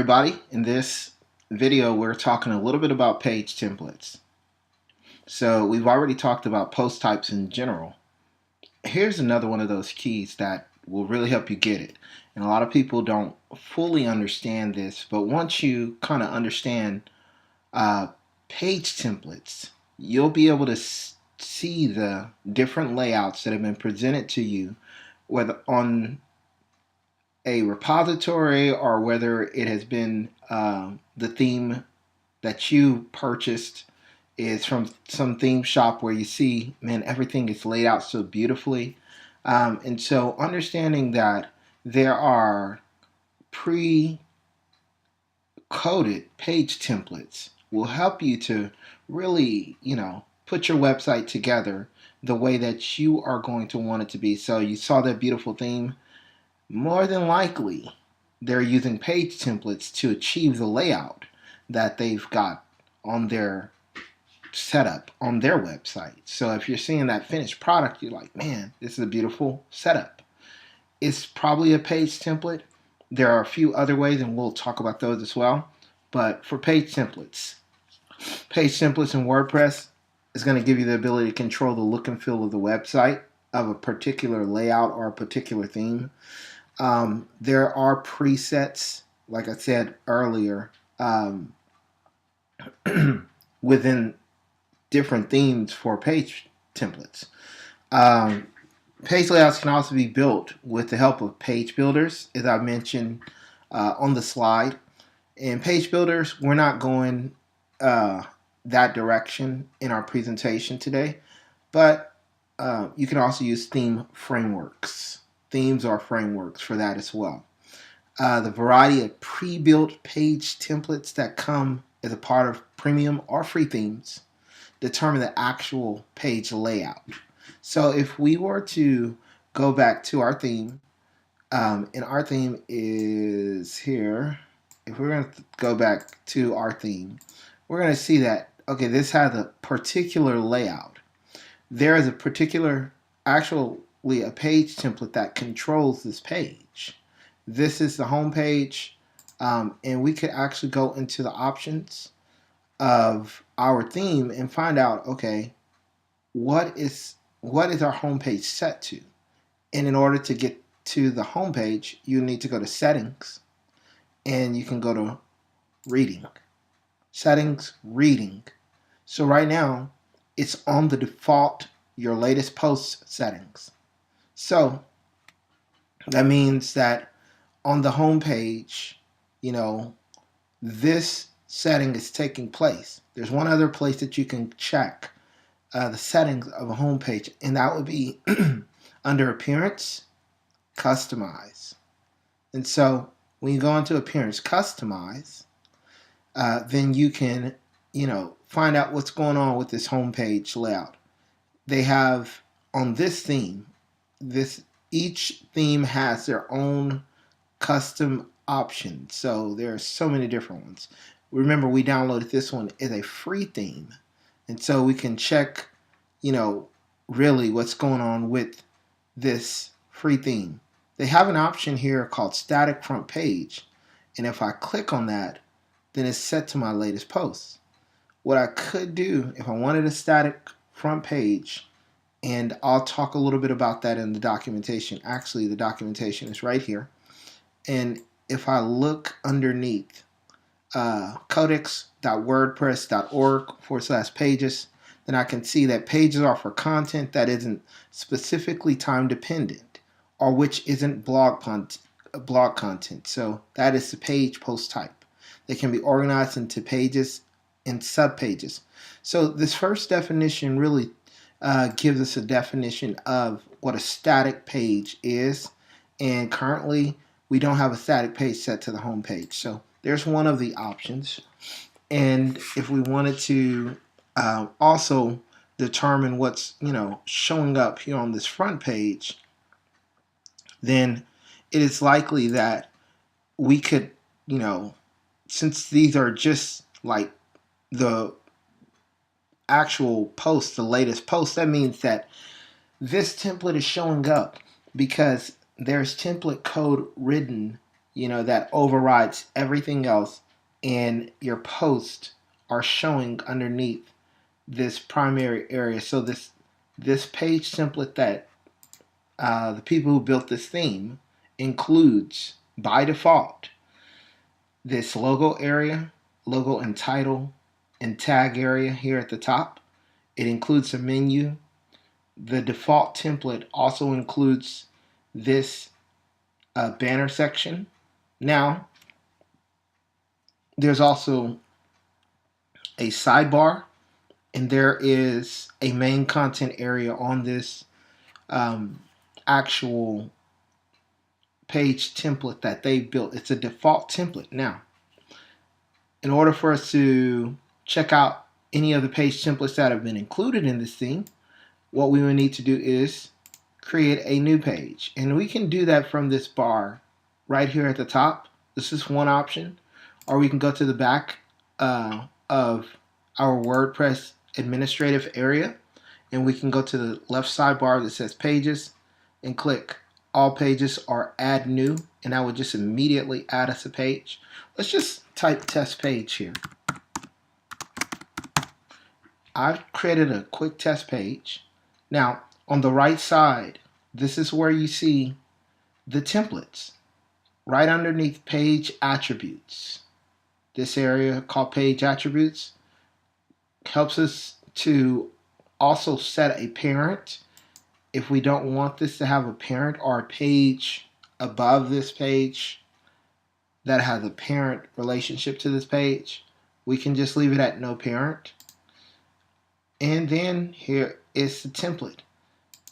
everybody. In this video, we're talking a little bit about page templates. So we've already talked about post types in general. Here's another one of those keys that will really help you get it. And a lot of people don't fully understand this, but once you kind of understand page templates, you'll be able to see the different layouts that have been presented to you, whether on a repository or whether it has been the theme that you purchased is from some theme shop where you see, man, everything is laid out so beautifully. And so understanding that there are pre-coded page templates will help you to really, put your website together the way that you are going to want it to be. So you saw that beautiful theme. More than likely, they're using page templates to achieve the layout that they've got on their setup on their website. So if you're seeing that finished product, you're like, man, this is a beautiful setup. It's probably a page template. There are a few other ways, and we'll talk about those as well. But for page templates in WordPress is going to give you the ability to control the look and feel of the website of a particular layout or a particular theme. There are presets, like I said earlier, within different themes for page templates. Page layouts can also be built with the help of page builders, as I mentioned on the slide. In page builders, we're not going that direction in our presentation today, but you can also use theme frameworks. Themes are frameworks for that as well. The variety of pre-built page templates that come as a part of premium or free themes determine the actual page layout. So if we were to go back to our theme, and our theme is here. If we're going to go back to our theme, we're going to see that, okay, this has a particular layout. There is a particular, actually a page template that controls this page. This is the home page, and we could actually go into the options of our theme and find out, okay, what is our home page set to? And in order to get to the home page, you need to go to settings, and you can go to reading. Settings, reading. So right now, it's on the default, your latest post settings. So that means that on the home page, this setting is taking place. There's one other place that you can check the settings of a home page, and that would be under Appearance, Customize. And so when you go into Appearance, Customize, then you can, find out what's going on with this home page layout. They have on this theme, each theme has their own custom options. So there are so many different ones. Remember, we downloaded this one as a free theme. And so we can check, really what's going on with this free theme. They have an option here called Static Front Page. And if I click on that, then it's set to my latest post. What I could do if I wanted a static front page, and I'll talk a little bit about that in the documentation. Actually, the documentation is right here. And if I look underneath codex.wordpress.org/pages, then I can see that pages are for content that isn't specifically time dependent or which isn't blog content. So that is the page post type. They can be organized into pages and subpages. So this first definition really gives us a definition of what a static page is, and currently we don't have a static page set to the home page. So there's one of the options. And if we wanted to also determine what's showing up here on this front page, then it is likely that we could, since these are just like the actual post, the latest post, that means that this template is showing up because there's template code written that overrides everything else, and your posts are showing underneath this primary area. So this page template that the people who built this theme includes by default this logo area, logo and title, and tag area here at the top. It includes a menu. The default template also includes this banner section. Now, there's also a sidebar, and there is a main content area on this actual page template that they built. It's a default template. Now, in order for us to check out any of the page templates that have been included in this theme, what we will need to do is create a new page. And we can do that from this bar right here at the top. This is one option. Or we can go to the back of our WordPress administrative area, and we can go to the left sidebar that says Pages and click All Pages or Add New, and that will just immediately add us a page. Let's just type test page here. I've created a quick test page. Now, on the right side, this is where you see the templates. Right underneath page attributes. This area called page attributes helps us to also set a parent if we don't want this to have a parent or a page above this page that has a parent relationship to this page. We can just leave it at no parent. And then here is the template.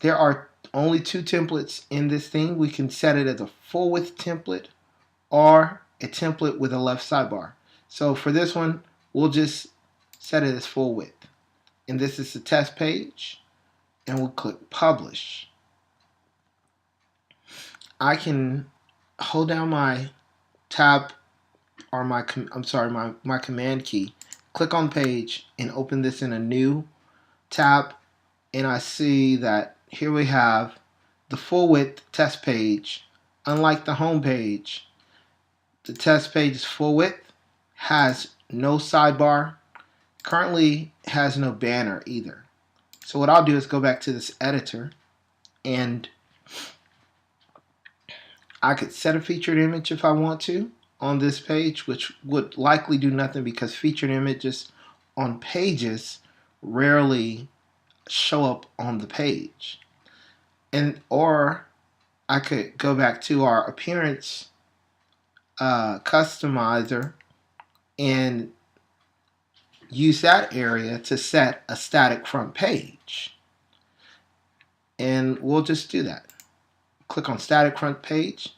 There are only two templates in this thing. We can set it as a full width template or a template with a left sidebar. So for this one, we'll just set it as full width. And this is the test page, and we'll click publish. I can hold down my tab or my command key, click on page, and open this in a new tab, and I see that here we have the full width test page. Unlike the home page, the test page is full width, has no sidebar, currently has no banner either. So what I'll do is go back to this editor, and I could set a featured image if I want to on this page, which would likely do nothing because featured images on pages rarely show up on the page. Or I could go back to our appearance customizer and use that area to set a static front page. And we'll just do that. Click on static front page.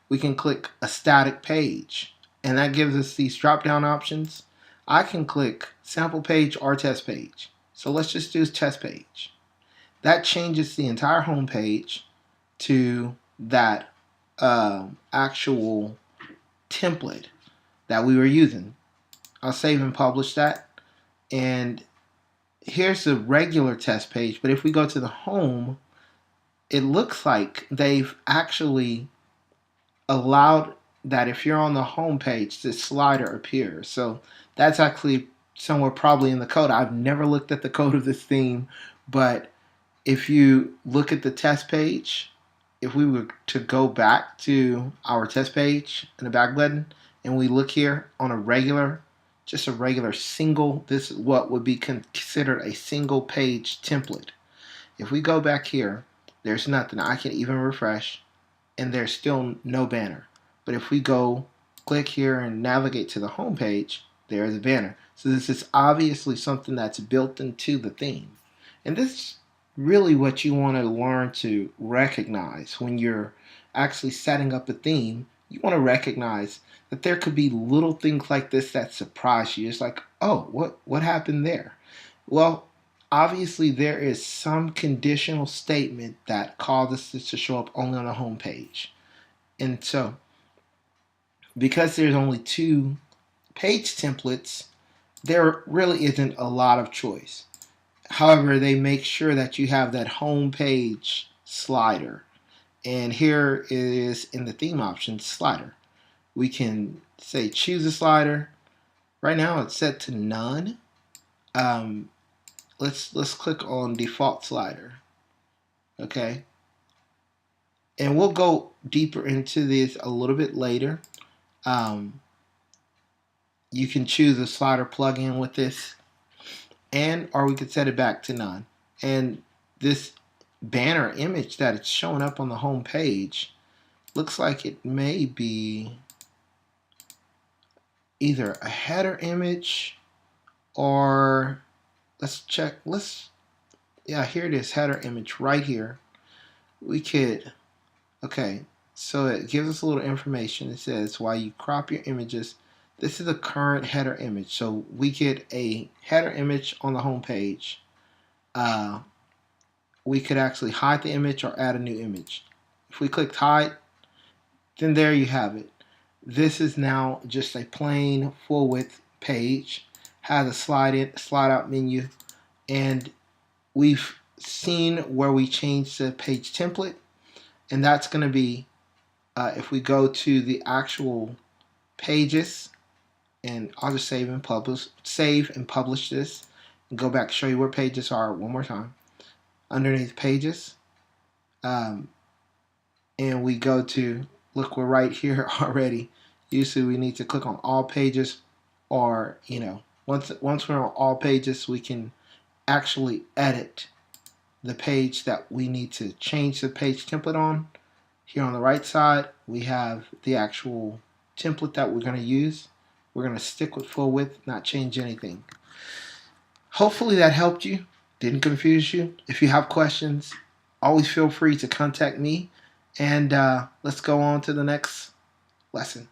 We can click a static page, and that gives us these drop down options. I can click sample page or test page. So let's just do test page. That changes the entire home page to that actual template that we were using. I'll save and publish that. And here's the regular test page, but if we go to the home, it looks like they've actually allowed that if you're on the home page, this slider appears. So that's actually somewhere probably in the code. I've never looked at the code of this theme, but if you look at the test page, if we were to go back to our test page in the back button, and we look here on just a regular single, this is what would be considered a single page template. If we go back here, there's nothing. I can even refresh, and there's still no banner. But if we go click here and navigate to the home page, there's a banner. So this is obviously something that's built into the theme. And this is really what you want to learn to recognize when you're actually setting up a theme. You want to recognize that there could be little things like this that surprise you. It's like, oh, what happened there? Well, obviously there is some conditional statement that causes this to show up only on the home page. And so, because there's only two page templates, there really isn't a lot of choice. However, they make sure that you have that home page slider. And here is in the theme options slider. We can say choose a slider. Right now it's set to none. Let's click on default slider. Okay. And we'll go deeper into this a little bit later. You can choose a slider plugin with this, or we could set it back to none. And this banner image that it's showing up on the home page looks like it may be either a header image or let's check. Yeah, here it is, header image right here. We could, okay, so it gives us a little information. It says while you crop your images, this is a current header image. So we get a header image on the home page. We could actually hide the image or add a new image. If we click hide, then there you have it. This is now just a plain full width page, has a slide out menu, and we've seen where we changed the page template, and that's going to be if we go to the actual pages, and I'll just save and publish this, and go back, show you where pages are one more time. Underneath pages, and we go to, look, we're right here already. Usually we need to click on all pages, or once we're on all pages, we can actually edit the page that we need to change the page template on. Here on the right side, we have the actual template that we're going to use. We're going to stick with full width, not change anything. Hopefully that helped you, didn't confuse you. If you have questions, always feel free to contact me, and let's go on to the next lesson.